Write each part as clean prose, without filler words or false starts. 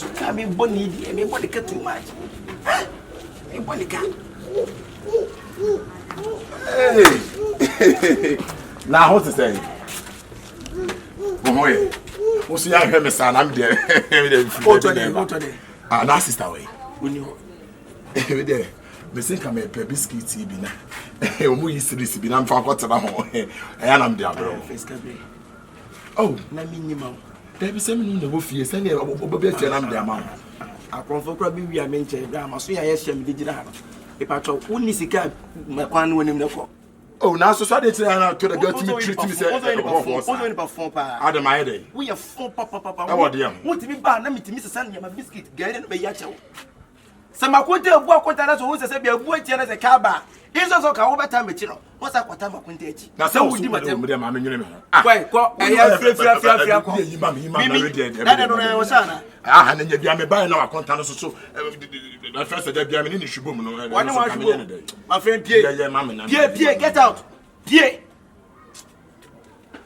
was coming bonny, and everybody got too much. Everybody got. Hey! Now, what to say? What's the young him, son? I'm there. Go to ah, now, sister, way. When you every day, me think I'm a biscuit TV now. We used to receive, I'm from Cotton, and I'm there, bro. Oh, let me know. There be some the wolf, yes, and I'm there, man. I probably we are mentioned, I'm so I shall be digital. If I talk, only see cat, my one when him the oh, now society to the girl to treat me, say, Adam, my day. We are 4 papa. What do you want to be bad? Let me to Mrs. Sandy, my biscuit, get in by Yacho. Some are quite a walk with us who says, be a boy as a car bar. Here's also over time, but you know, what's that what time of quintage? Now, so we do my damn, I'm in your name. Why, I have ah, and then you be buying our content so. My first day, I'm in the Shubum. My friend Pierre, get out. Pierre.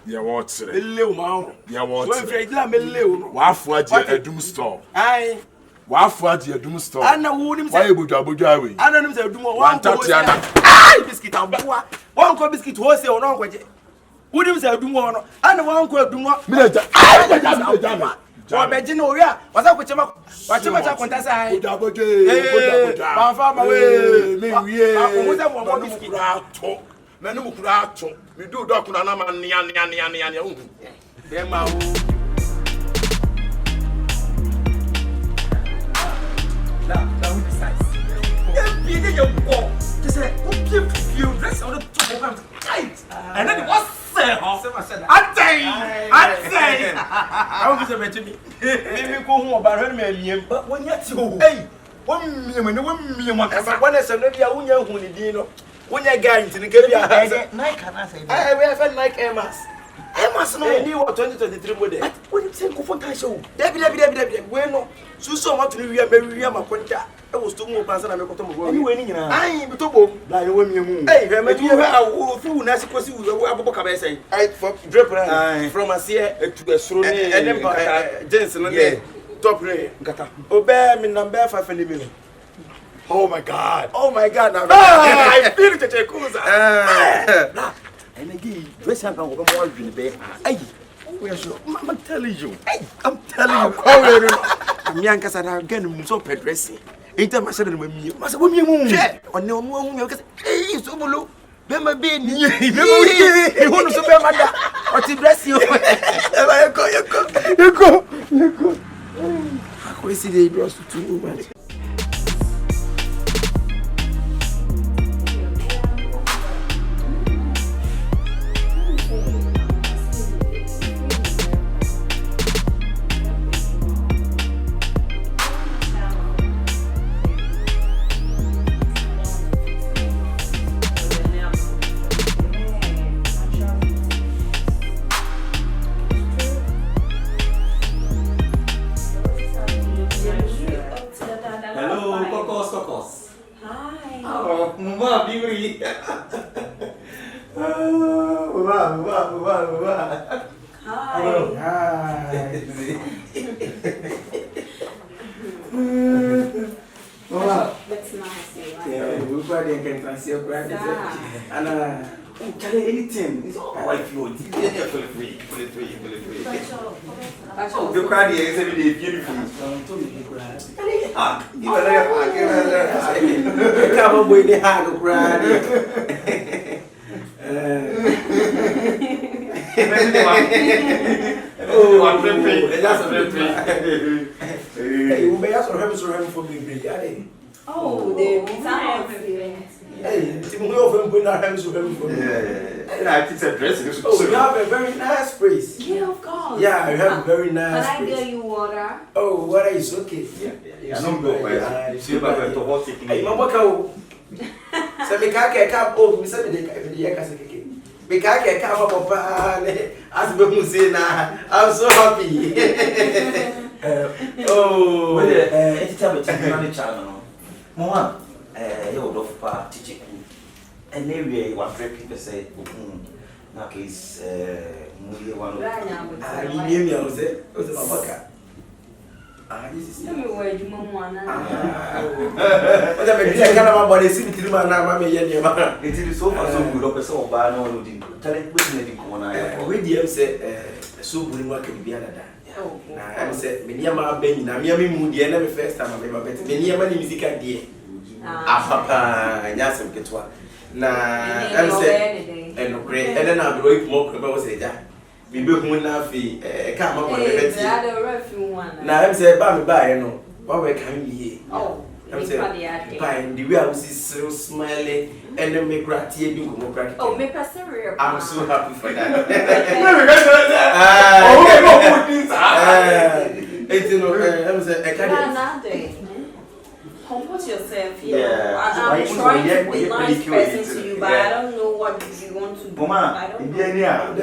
Yeah, what's a little mouth? Yeah, what's a little waff a doom store. Aye, waff what your doom store. I know who him say, Bujawi. I don't know, do one Tatiana. Ah, biscuit, one co biscuit was your own way. Who him say, do one, and one co do not. I wa bejino ria wasa kwechema wacha kontasa ai bafama we me wie umuza mo biscuit ato menu mukura ato me do dokuna na ma nia hu be ma wo la we decide e bi de go just say o you dress on the top of tight and then what say I say I want to say to me me go home about me but when you hey one me when I say no dia unya hu ni din no unya guy nti nke bia Nike can say I we have Nike Air Max no ni 2023 model what you say confion show Debi we no so want to we makonta e was to mo plan na me koto mo anyway ni nyina ai bi to bom la ye we miemu hey me do we fu na sikosi we abobo ka be say I for drape from asia to esro ni and jeans no top re nkata obe me number 5 million. Oh my god now I feel Kyekyeku nah and again dress up and go more win be ai we are sure I'm telling you I'm telling you I'm young cuz I get mu so dressing anytime I said to me must we mu on no hu cuz eh Sobolo be ma be ni e hu no so be ma da o ti dress you you go I see the dress too much. Momaa, beauty. Momaa. Hi. Momaa. That's nice. Yeah, we probably can transfer practice. And tell anything. It's all right for you. Feel free. The crowd here is every day beautiful. You are there. Come on, boy, the hard to cry. Oh, I'm very that's a very hey, you may ask for me. Oh, the hey, Timothy of him not hands to him for me. I think it's a dress. Oh, you have a very nice place. Yeah, of course. Yeah, you have a very nice place. Can I get you water? Oh, water is okay. Yeah. I don't know. See about the hot taking. Hey, Mama Cow. So me can't oh, me say the yakasake. Me can't come up as we say now. I'm so happy. Oh, it's a bit on the channel. Momaa, you would of teaching. And maybe what people say, na case, Mulia one. I knew you, was it? Was it a This is me where you Momaa. What I mean, I can't body see me to my mamma. It is so far so good. Up so bad. No, tell it with me. We said, so good work in the other day. I said, Miniama Benny, Namiami Moody, and the first time I ever met Miniama music idea. Papa, and Yassam Ketua. Now, I said, and great, and then I'll break more about that. We both won't have a come up on the bed. Now, I'm saying, Bye, no. What we're coming here. Oh, I'm saying, fine, the way I was so smiling and then make ratty do more practice. Oh, make us serious. I'm so happy for that. I'm saying, I can't. Compose yourself here. Yeah. I'm trying to be nice person to you, but I don't know what you want to do. Momaa, I don't know.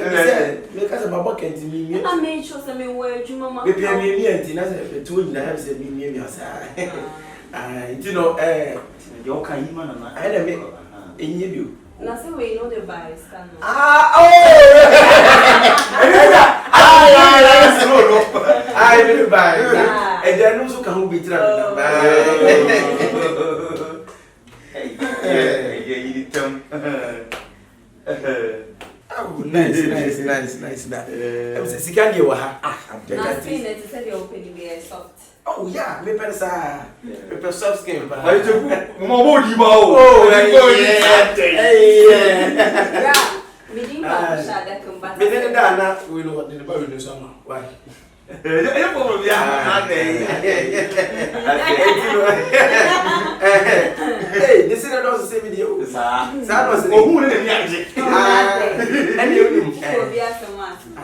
Because I'm about to me. And I made sure some word you Momaa. Maybe I mean, and I told you that I said, me, you know, your kind man, I had a bit in you. That's the way you know the vice. I will buy. And then also can be trapped. Oh, nice. Second year, soft. oh, yeah, me pensa, me soft skin. Oh, Yeah, me didn't that come back. Me didn't know we know what the Bible is on. Why? Hey, this is not the same video. That was who didn't and you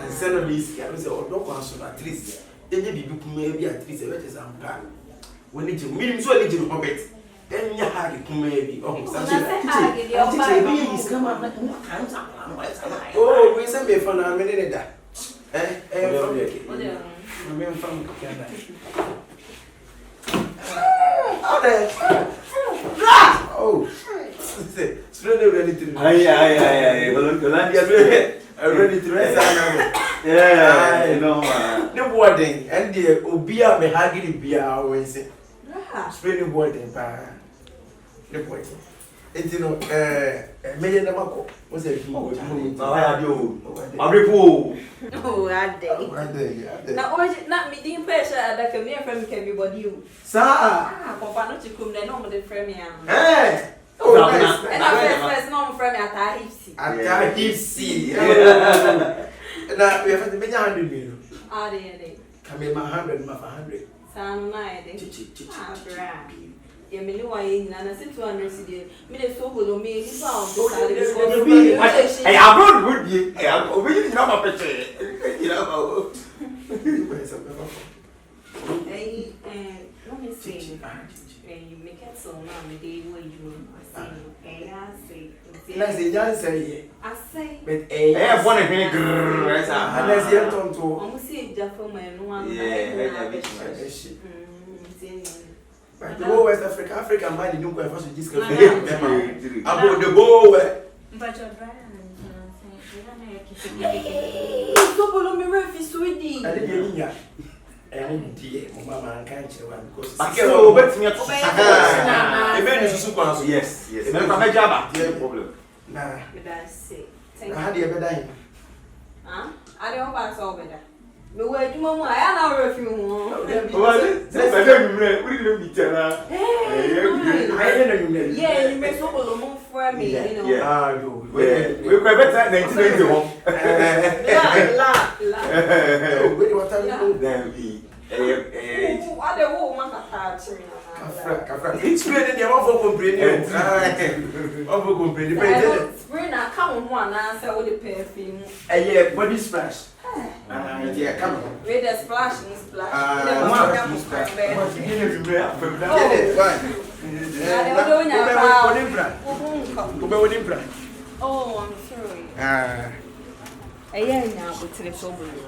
send a list. I was don't answer at least. Then you maybe at least a better sample. When it means so little hobbit, then you have it maybe. Oh, we send me for a minute. Oh, slowly ready to ready to rest. Yeah, I know. No boarding, and the Obia may hardly be our say. Spring boarding, no boarding. And you know, Million Amako was a Oh, that day. Now, not me, the pressure that can be a friend can be what you. Sir, Papa, not to come the normal friend. Eh? Oh, nice. And I first normal friend at Hipsy. Now we have to be 100 million. Ah, they come in my 100, my 100. Sound nice. Yeah, me know why and I said 200 cedi. Me the Sobolo me is found. Hey, I'm not good. I'm really not a picture. You know. Hey, let me see. You make it so now, me day where you say. Hey, I say. Let's say, I say. But I have one again. Unless you're told to. I'm see Jack from my one. Yeah, the whole West Africa money don't go for this cafe. About the whole way. But you're Sobolo me refi sweetie. I didn't hear. And dear, Momaa can't you because yes. Problem. Nah, That's it. how do you ever die? Huh? I don't pass over that. Me where you Momaa, I know refi mo. Yeah, you make Sobolo mo for me, you know. Ah, you. We quite better 1991. What are you Then I don't want to touch me. It's spread in the offer complaining. Over complaining. Spring, I come one answer with the perfume. Yeah, body splash. Yeah, come on. With the splash and splash. Oh, I'm sorry. Yeah, now go to the Sobolo.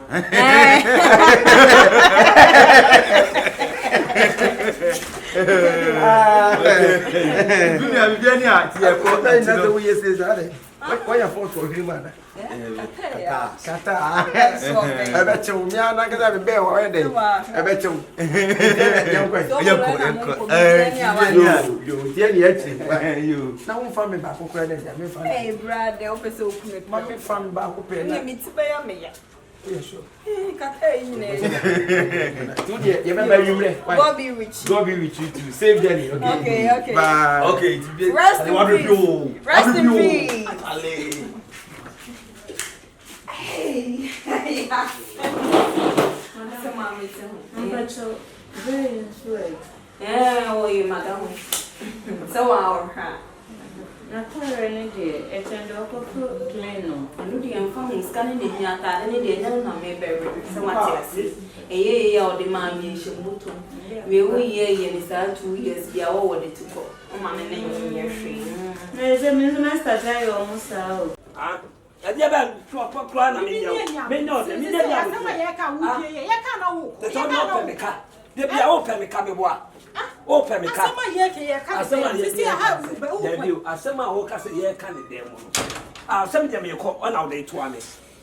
Why your fault for him, man? Kata. I bet you, me, I'm not going to be bear already. I bet you. You now found me back. Hey, Brad, the office open. Mommy found back. Let me tell me. Yeah, sure. God be with you. God be with you too. Save Jenny. Okay, okay. Bye. Okay. Rest in peace. Rest in peace. Hey. Very sweet. Yeah, oh, you madam. So our Na tare ne de etendo ko pleno. anu di enfam scanning the nyata ne de na me bere so what yes. Eye o de ma mi shemuto. We wo ye ni sa 2 years bia wo de tuko. O ma ne ye hwe. Na ze me na start ayo mo sa o. Ah, ya dia ba kwa na me nyo. Me nyo, me dia ya. Asema ye ka wo ye ka na wo. Te so no pe me ka. De bia o pe me ka me boa. O pe me ka. Asema ye ke ye ka. Asema ye. Sisi ha wo wo. Ya bi asema o ka se ye ka ne dem no. Ah, asem je me ko ona wo de to ame.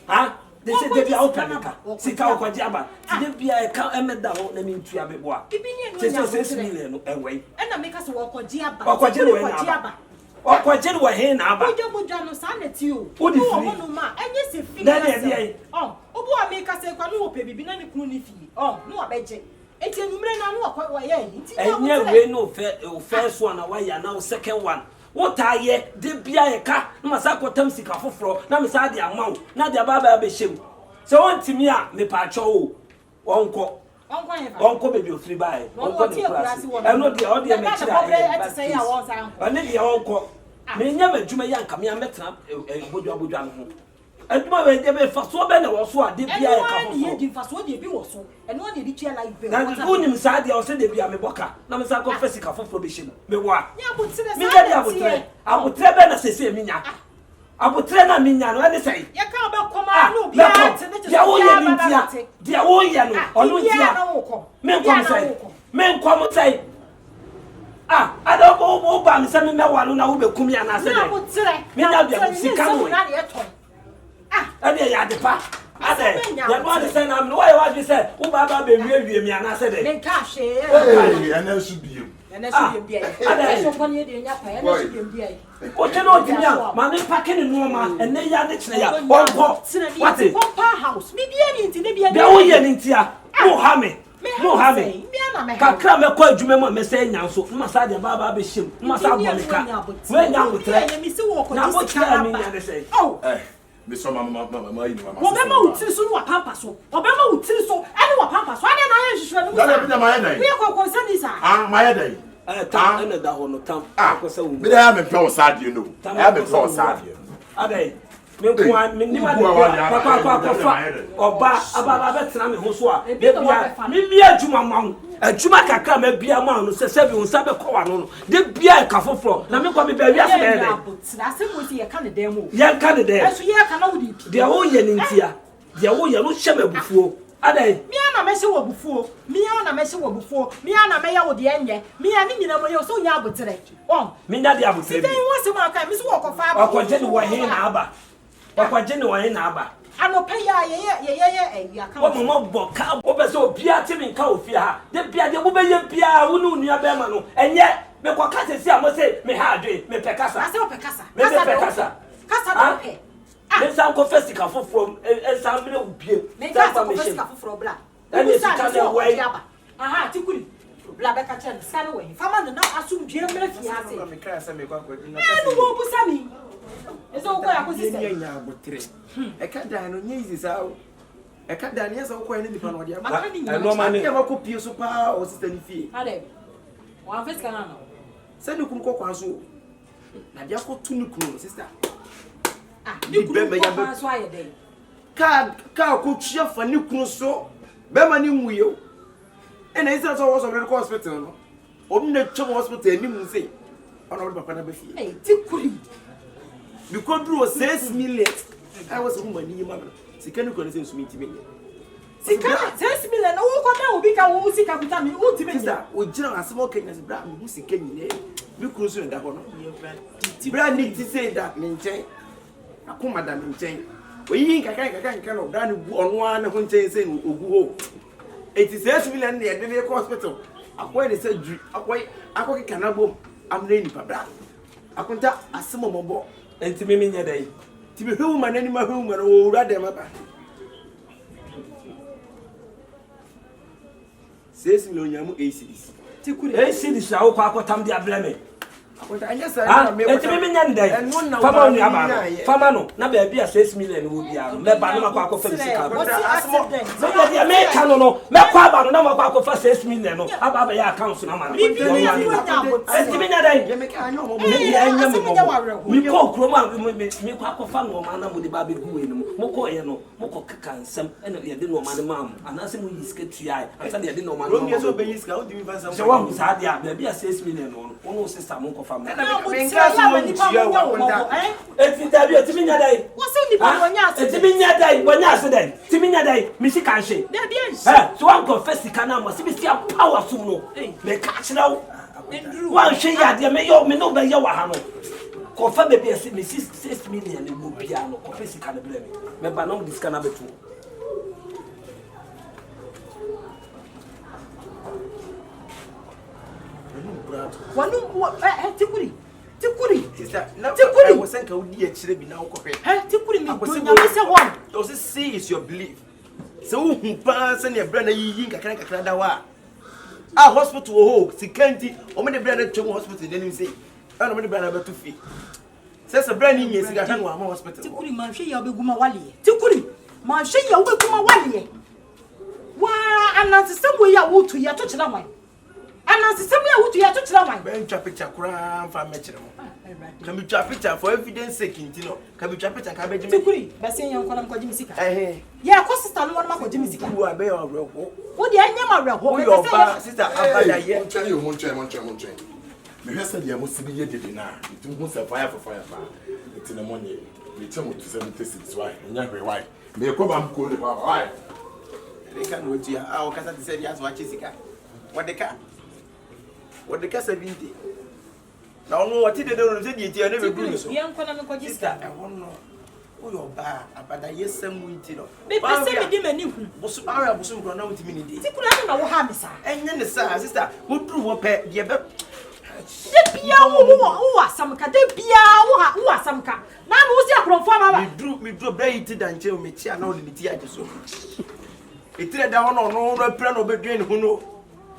Ha? De se de bia o pe me ka. Sika o kwaji aba. De bia e ka emeda ho na me ntua be boa. Se 6 million no enwe. E na me ka se wo kwaji aba. Wo kwaji no aba. Okwaje no he na aba. Ojo no sa na ti o. Wo di Wo free. no ma enye se fi. Na de dey. Obu a me ka se kwa no wo pe bibi na ne kunu ni fi. No abeje. Eti enumre na no wa ye yi. Enye we no first one na wa ya na second one. What aye de bia ye ka na masa kotam sika foforo na me sa de amawo na de baba be shem. So won timi a me pa cho o. Onko. Onko be bi ofiri bae. Onko de class. E no de o de me kira. Ane de onko. Me nya madwuma ya nka me ametena bodwa no ho. Aduma we de be faso be na wo so ade bia ye ka foforo. Ye di faso de bi wo so. Eno na di tua life be. Na unim sa de o se de bia me boka. Na me sa ko fasika foforo be shem. Me wa. Nya botire sa. Me ga dia botre. Abotre be na sese me nya. Abotre na me nya no ene sei. Ye ka be koma no bia te ne dia wo ye ni dia. Dia wo ye no. Onu dia. Me nkom sei. Me nkom sei. Ada ko ba me se me mewa no na wo be kum ya na se de. Na botre. Me nya bia sika no. Ade ya de pa. Ade. Ya no ade say na me why you say wo ba ba be wie mi ana se de. Me ka hwe. Hey, ana su biom. Ene su biem bia. Ade so ko ne de nya pa ene su biem bia. O che no timia, ma me packing no ma ene ya de kire ya. Onko. What is? Compound house. Me bia ni nti ne bia. Bia wo ye ni ntia. Mo ha me. Mo ha me. Bia na me. Kakra me kwa adwuma mo me say nya so. Ma sa de baba be hyem. Ma sa bolika. We nya botre. Me se wo ko Na di botre sika mi na nya de say. Oh. Me so mama you know. Obema utiri so no wa pampa so. Obema utiri so ene wa pampa so. Ade na ye hwehwe no. Dale bi na my head. We ko ko sani sa. My head. Tam ene da ho no tam. Ko say wo. Me dey am pure sad you know. I am pure sad you. Ade. Me kwa me ni ma de kwa oba ababa betena me ho so a de bia me bia adwuma mawo adwuma kakra ma bia mawo no se bi unsa be kwa no de bia ka foforo na me kwa me ba wi ase de Na se mo ti ye ka ne dem o. ye ka ne de Eso ye ka na wo di. de wo ye ni ntia de wo ye no hye mabufuo ade Mi ana me hye wo bufuo. Mi ana me hye wo bufuo. Mi ana me ya wo de enye. Mi ani nyina mo ye so nya abotere. me nya de abotere Siden wo se mo aka mi so wo ko fa ba. akwaje ni wo he na aba akwaje ni wo he na aba Anope ya ye ya ka. wo mo boka wo be so bia ti mi nka ofia ha de bia de wo be ye bia wo nu nua be ma no enye me kwa kasa si amo se me ha adwe me pekasa Ase o pekasa. me pekasa Kasa do pe. me san ko fesika foforo san me ubie Me kasa ko fesika foforo bla. and you can the way Aha, tikuri. Bla be ka chen scan we. Fama no na asum due mra fi ase. Me cry say me kwa kwa. No wo busa mi. Eso ko ya ko sisi. Ye nya abotre. E ka dan no nye easy sa o. E ka dan ye sa ko ni nipa no de ama. Maka ni I know man E ma ko pie so pa o sister ni fie. Ade. Wa fesika na no. Se ni kun ko kwa so. Na dia ko tu ni kun sister. Ni kunu ko so aye dey. Ka ko tua fa ni kun so. Be ma ni nwuyo. E na isa so wo so be ko hospital no. Obi na twa hospital ni mu sei. Ona wo papa na be fie. Eh, tikuri. Because through 6 million. I was home when you mother. Sikani ko nse nsumi ntime nye. Sika 6 million wo ko da obi ka wo sika kuta mi wo ntime nye. Sister, o jira asemo Kenya se bra mu sika nyine. Bi kuru so nda ho no. Bra ni ti say that me nchen. Ako madam nchen. We kaka no brand on one ho nchen say ogu ho. 86 million dey dey hospital. Akwai dey say dri. Akwai kana bom. Am na ni pabra. Akunta asemo mobo. Enti me nya dai. Ti be hu man ani ma hu man o wura dem aba. 6 million yamu ACDs. Ti kure ACDs awo kwa akotam dia blame. Akunta anya sa me. Enti me nya ndai. Fama ni aba. Fama no na be bia 6 million wo bia no. Me ba no makwa akofa sika. Asemo. So dia me ka no no. Me kwa ba no na makwa akofa 6 million no. Aba ya account na ma. Enti me nya dai. Me ka anya mo. Me anya me mo. Me ko kroma me kwa akofa no ma na mo de ba be gu we no. Mo ko ye no. Mo ko kaka nsam ena ye de no ma ne mam. Anase mo yiska tuai. Ansa de no ma no. Ro so be yiska o di mi fansa. Se wa sa dia be bia 6 million no. Ono sister mo ko fa mo. Me nka so mo ntia wa konta. Eti tabi eti minya dai. Wo se ni pa wonya ase. Eti minya dai, wonya ase dai. Ti minya dai, mi si kan hye. Na bia hye. So wan confess ka na mo, si bi si power sum no. Me ka kira wo. Wan hye ya de me yo me no be ye wa ha no. Confirm be bia si me 6 million ni mo bia no. Confess ka na bla me. Me ba no dis kana betu. Wanu tikuri. Sister, I was saying ka udi akire bi na ukofе. Tikuri mi donya me say one. Does it see is your belief? So hu pa se ne bra na yiyi kakra da wa. Hospital ho, sikanti, o me de bra na twem hospital de nim say. Na me de bra na betu fi. Se se bra ni nyesi ga kan wa hospital. Tikuri man hwe ya obeguma wale. Tikuri man hwe ya obeguma wale. Wa ananse semwe ya wotu ya to kira man. Ananse semwe ya wotu ya to kira man. Ben twa picture kura fa me kire mo. Can be twa picture for evidence sake intino. Can be twa picture ka be jimi. Tikuri Besia yan kona mko jimi sika. Ya ko sister no ma ko jimi sika. Wo abe yo reho. Wo de anya ma reho. Wo yo ba sister abada ye. Monchen. Me hwese de mo sibi ye dede na. Itu hu se fire for fire fa. Itu na monye. Me tell to 76 why. Nya hwe why. Me ko ba mko le ba why. They can what you are. Kasa ti say yes watch sika. What the car 70. Now no what did they do say die na be buru so. Yan kona me ko sister. I won no. Wo yo ba abada yesam winti no. Me pese me di mani hu. Bosu awe abosu nkro na wutimi ni di. Ti kula na wo ha me sa. Enye ne sa sister, wo duru wo pe de be. De bia wo asamka de bia wo asamka. Na me wo si akronfo ama ba. Me duru bra yiti danche o me tia na o ni ti aje so. Etire da hono no no pra no be dwen hu no.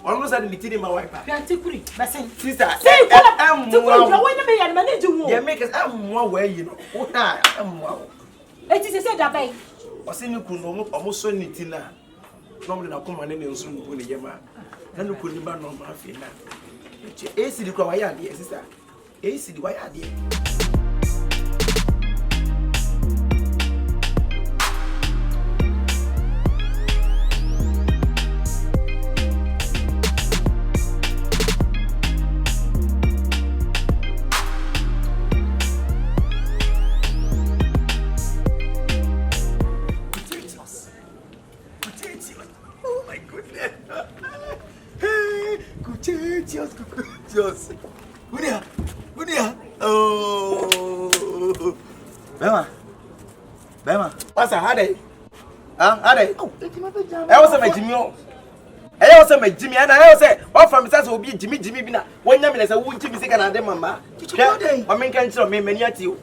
Onu sa de tiri ma wipe. Tikuri Besia. Sister, Tikuri wo ni me ya na ji wo. Ye make us amwa wa yi no. Wo na amwa. Eti se da bai. Ose ni kunu no omo so ni ti na. No me na koma ne nso no ni ye ma. Na no kunu ba no ma afi na. AC di kwa wa ya de sister. AC di wa ya de. Just. Bunia. Oh. Bema. What's a hade? Hade. Oh, I was a Jimmy. I was a Jimmy, and I say, what from Mrs. will be Jimmy Bina. One year as a wound Jimmy second and then mamma. I mean, can't tell me many at you.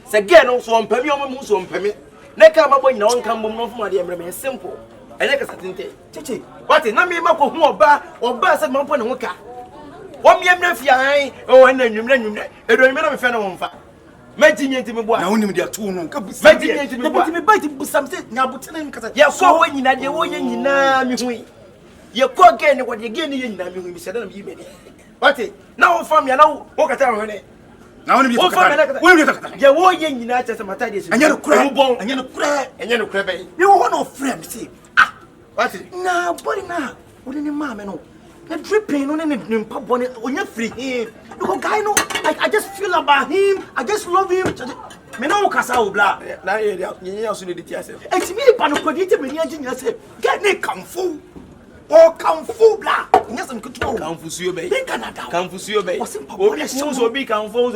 Say, again, also on Pemi on Moose on Pemi. Neck up when no one come no from the Emblem, simple. And like a certain day. Chichi, what is not me, Mako, who or Bass and Mampa and Waka? 1 year, Mafia, oh, and then you remember fan on fire. Imagine to me, boy. Now, only there 2 no. Imagine to me, biting something now, but you're so when you're the way in Nami. You're cooking what you're getting in Nami, we said, but now from you now, walk at our honey. Now, only you're walking in United Matadis, and you're crumble, and you're crab, and you're crab. You want no friend, see. What is now, boy, now, what in your mamma no? The dripping on any pop on it when you're free him. Look, guy, no, I just feel about him. I just love him. Me no casa blah. Now you also need it yourself. It's me, but no credit me. Get me kung fu. Oh, kamfu bla. Yes, I'm good. Kamfu suyo be. In Canada. Kamfu suyo be. Obi kamfu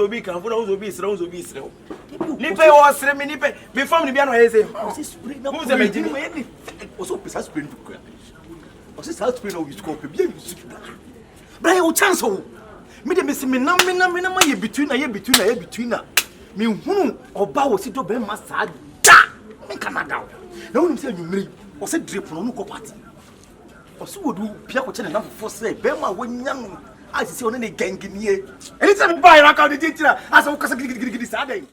sre. Nipe o sre mi nipe. Be fam ni bia no yese. Who say me jini me? Also precise spring to grab. Also South Spring o you scope be you sit. Bra you chance o. Me de me se me na ma ye between na. Me hunu oba wo si do be ma sa da. In Canada. Na wonu say you o se drip no ko party. O se wodu pia ko chene na fo say be ma wo nya no. I say on ne gang nie. Anytime buy account the tira as o kasa gidi sa den.